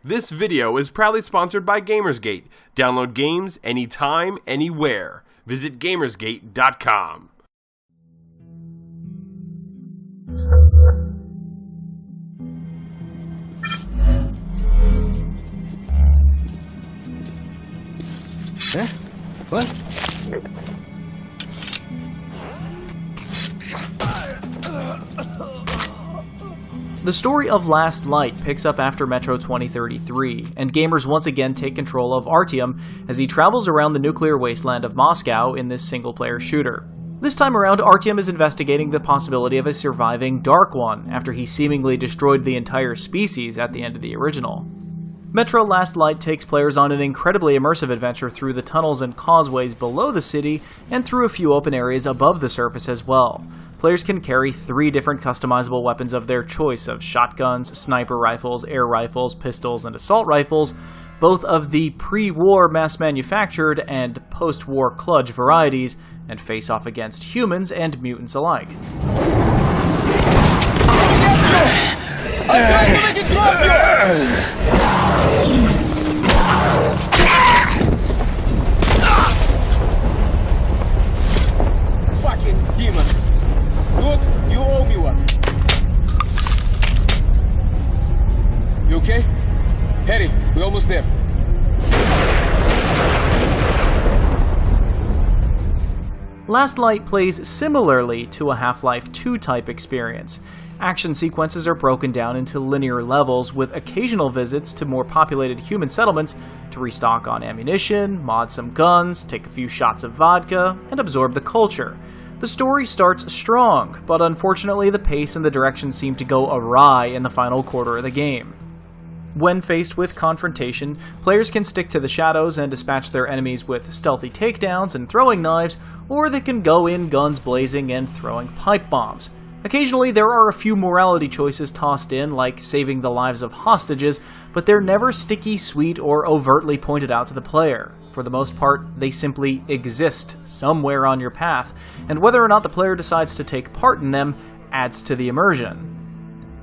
This video is proudly sponsored by Gamersgate. Download games anytime, anywhere. Visit Gamersgate.com. Eh? What? The story of Last Light picks up after Metro 2033, and gamers once again take control of Artyom as he travels around the nuclear wasteland of Moscow in this single-player shooter. This time around, Artyom is investigating the possibility of a surviving Dark One after he seemingly destroyed the entire species at the end of the original. Metro Last Light takes players on an incredibly immersive adventure through the tunnels and causeways below the city and through a few open areas above the surface as well. Players can carry 3 different customizable weapons of their choice of shotguns, sniper rifles, air rifles, pistols, and assault rifles, both of the pre-war mass-manufactured and post-war kludge varieties, and face off against humans and mutants alike. Fucking demon! Good, you owe me one. You okay? Harry, we're almost there. Last Light plays similarly to a Half-Life 2 type experience. Action sequences are broken down into linear levels with occasional visits to more populated human settlements to restock on ammunition, mod some guns, take a few shots of vodka, and absorb the culture. The story starts strong, but unfortunately the pace and the direction seem to go awry in the final quarter of the game. When faced with confrontation, players can stick to the shadows and dispatch their enemies with stealthy takedowns and throwing knives, or they can go in guns blazing and throwing pipe bombs. Occasionally there are a few morality choices tossed in, like saving the lives of hostages, but they're never sticky sweet or overtly pointed out to the player. For the most part, they simply exist somewhere on your path, and whether or not the player decides to take part in them adds to the immersion.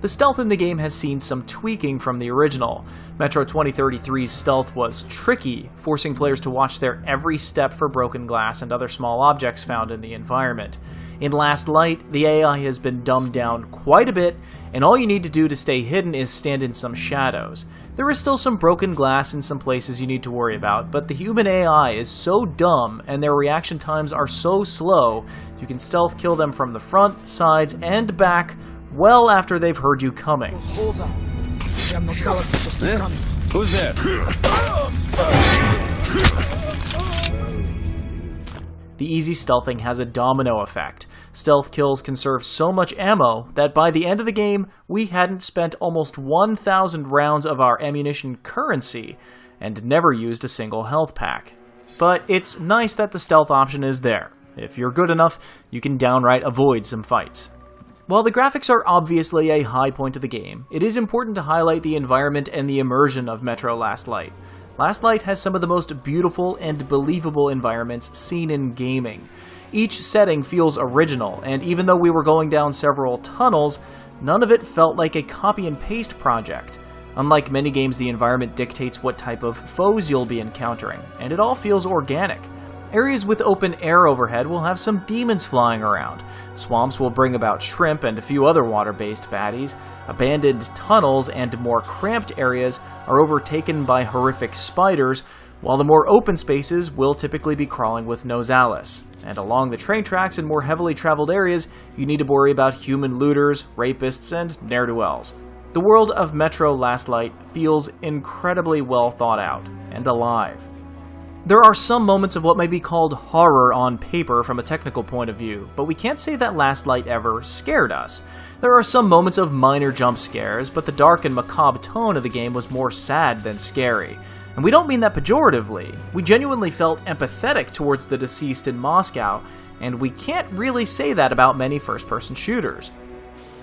The stealth in the game has seen some tweaking from the original. Metro 2033's stealth was tricky, forcing players to watch their every step for broken glass and other small objects found in the environment. In Last Light, the AI has been dumbed down quite a bit, and all you need to do to stay hidden is stand in some shadows. There is still some broken glass in some places you need to worry about, but the human AI is so dumb and their reaction times are so slow, you can stealth kill them from the front, sides, and back well after they've heard you coming. Who's there? The easy stealthing has a domino effect. Stealth kills conserve so much ammo that by the end of the game, we hadn't spent almost 1,000 rounds of our ammunition currency and never used a single health pack. But it's nice that the stealth option is there. If you're good enough, you can downright avoid some fights. While the graphics are obviously a high point of the game, it is important to highlight the environment and the immersion of Metro Last Light. Last Light has some of the most beautiful and believable environments seen in gaming. Each setting feels original, and even though we were going down several tunnels, none of it felt like a copy and paste project. Unlike many games, the environment dictates what type of foes you'll be encountering, and it all feels organic. Areas with open air overhead will have some demons flying around. Swamps will bring about shrimp and a few other water-based baddies. Abandoned tunnels and more cramped areas are overtaken by horrific spiders, while the more open spaces will typically be crawling with Nosalis. And along the train tracks in more heavily traveled areas, you need to worry about human looters, rapists, and ne'er-do-wells. The world of Metro Last Light feels incredibly well thought out and alive. There are some moments of what may be called horror on paper from a technical point of view, but we can't say that Last Light ever scared us. There are some moments of minor jump scares, but the dark and macabre tone of the game was more sad than scary. And we don't mean that pejoratively. We genuinely felt empathetic towards the deceased in Moscow, and we can't really say that about many first-person shooters.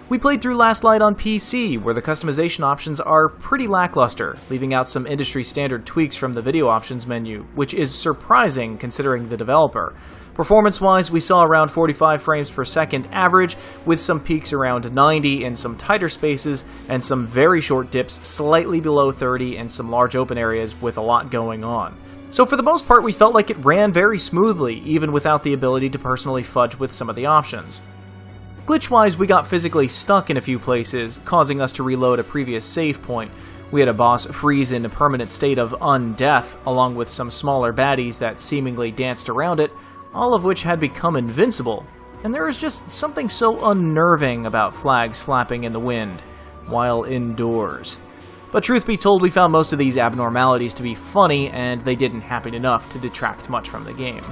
We played through Last Light on PC, where the customization options are pretty lackluster, leaving out some industry-standard tweaks from the video options menu, which is surprising considering the developer. Performance-wise, we saw around 45 frames per second average, with some peaks around 90 in some tighter spaces, and some very short dips slightly below 30 in some large open areas with a lot going on. So for the most part, we felt like it ran very smoothly, even without the ability to personally fudge with some of the options. Glitch-wise, we got physically stuck in a few places, causing us to reload a previous save point. We had a boss freeze in a permanent state of undeath, along with some smaller baddies that seemingly danced around it, all of which had become invincible. And there was just something so unnerving about flags flapping in the wind, while indoors. But truth be told, we found most of these abnormalities to be funny, and they didn't happen enough to detract much from the game.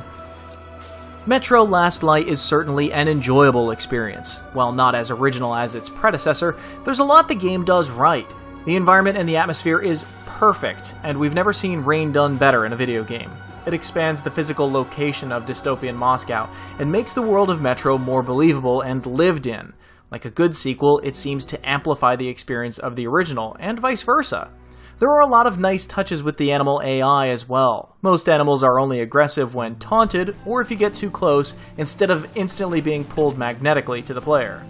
Metro Last Light is certainly an enjoyable experience. While not as original as its predecessor, there's a lot the game does right. The environment and the atmosphere is perfect, and we've never seen rain done better in a video game. It expands the physical location of dystopian Moscow, and makes the world of Metro more believable and lived in. Like a good sequel, it seems to amplify the experience of the original, and vice versa. There are a lot of nice touches with the animal AI as well. Most animals are only aggressive when taunted, or if you get too close, instead of instantly being pulled magnetically to the player.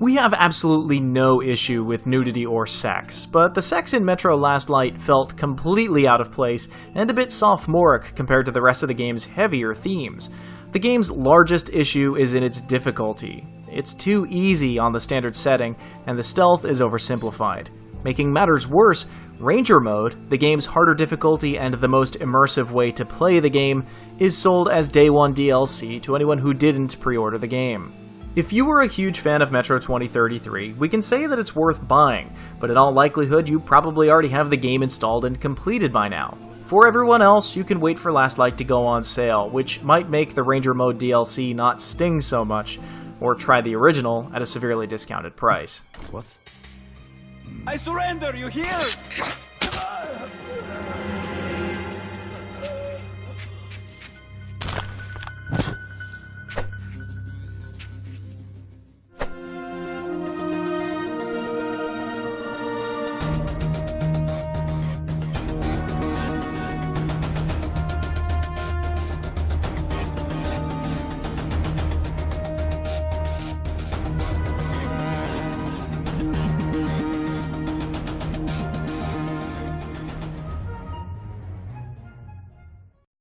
We have absolutely no issue with nudity or sex, but the sex in Metro Last Light felt completely out of place and a bit sophomoric compared to the rest of the game's heavier themes. The game's largest issue is in its difficulty. It's too easy on the standard setting, and the stealth is oversimplified. Making matters worse, Ranger Mode, the game's harder difficulty and the most immersive way to play the game, is sold as Day 1 DLC to anyone who didn't pre-order the game. If you were a huge fan of Metro 2033, we can say that it's worth buying, but in all likelihood you probably already have the game installed and completed by now. For everyone else, you can wait for Last Light to go on sale, which might make the Ranger Mode DLC not sting so much, or try the original at a severely discounted price. What? I surrender, you hear?